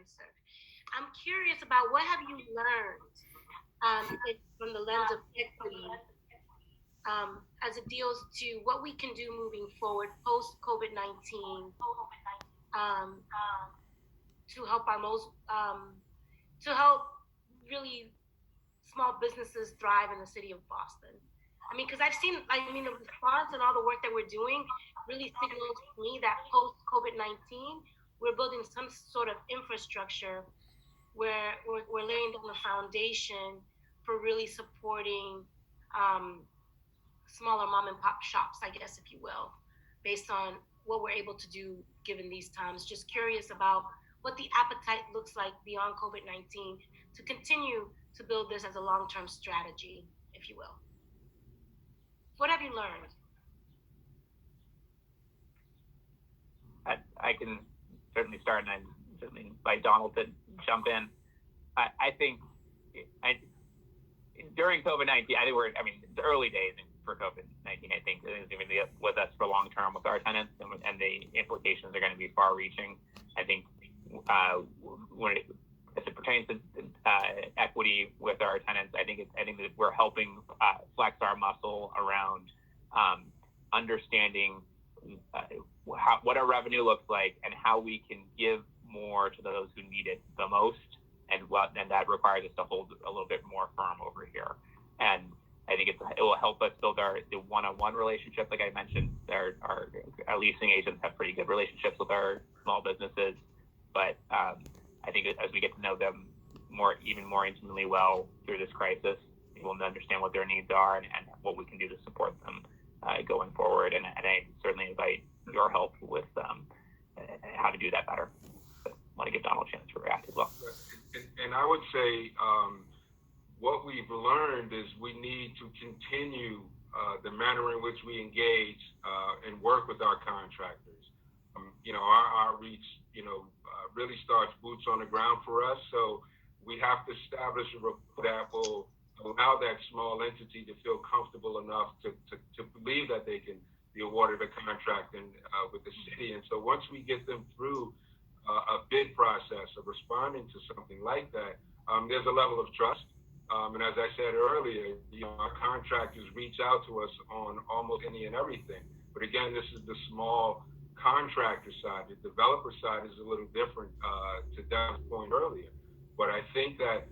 answer. I'm curious about what have you learned from the lens of equity as it deals to what we can do moving forward post COVID-19 um, to help our most to help really small businesses thrive in the city of Boston. I mean, because the response and all the work that we're doing really signals to me that post COVID-19, we're building some sort of infrastructure where we're laying down the foundation for really supporting um, smaller mom and pop shops, I guess, if you will, based on what we're able to do given these times. Just curious about what the appetite looks like beyond COVID-19 to continue to build this as a long-term strategy, if you will. What have you learned? I can certainly start, and I certainly invite Donald to jump in. I think during COVID-19, the early days for COVID-19, I think is going to be with us for long term with our tenants, and the implications are going to be far reaching. I think as it pertains to equity with our tenants, I think that we're helping flex our muscle around understanding what our revenue looks like and how we can give more to those who need it the most, and that requires us to hold a little bit more firm over here. And I think it will help us build the one-on-one relationship. Like I mentioned, our leasing agents have pretty good relationships with our small businesses, but I think as we get to know them even more intimately well through this crisis, we'll understand what their needs are and what we can do to support them going forward. And I certainly invite your help with how to do that better. But I want to give Donald a chance to react as well. And I would say what we've learned is we need to continue the manner in which we engage and work with our contractors. Our outreach, really starts boots on the ground for us. So we have to establish a rapport that will allow that small entity to feel comfortable enough to believe that they can be awarded a contract with the city. And so once we get them through a bid process of responding to something like that, there's a level of trust. And as I said earlier, our contractors reach out to us on almost any and everything. But again, this is the small contractor side. The developer side is a little different, to Dan's point earlier. But I think that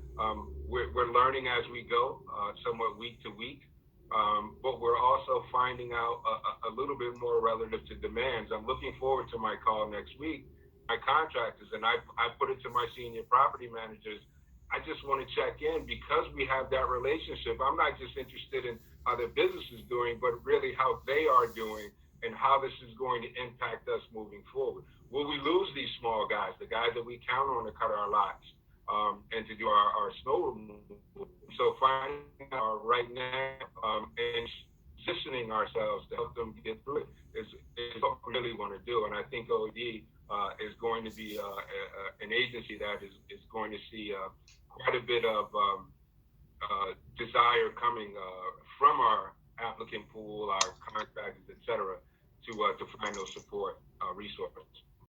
we're learning as we go, somewhat week to week. But we're also finding out a little bit more relative to demands. I'm looking forward to my call next week. My contractors, and I put it to my senior property managers, I just want to check in because we have that relationship. I'm not just interested in how their business is doing, but really how they are doing and how this is going to impact us moving forward. Will we lose these small guys, the guys that we count on to cut our lots and to do our snow removal? So finding out right now and positioning ourselves to help them get through it is what we really want to do. And I think OED is going to be an agency that is going to see quite a bit of desire coming from our applicant pool, our contractors, et cetera, to find those support resources.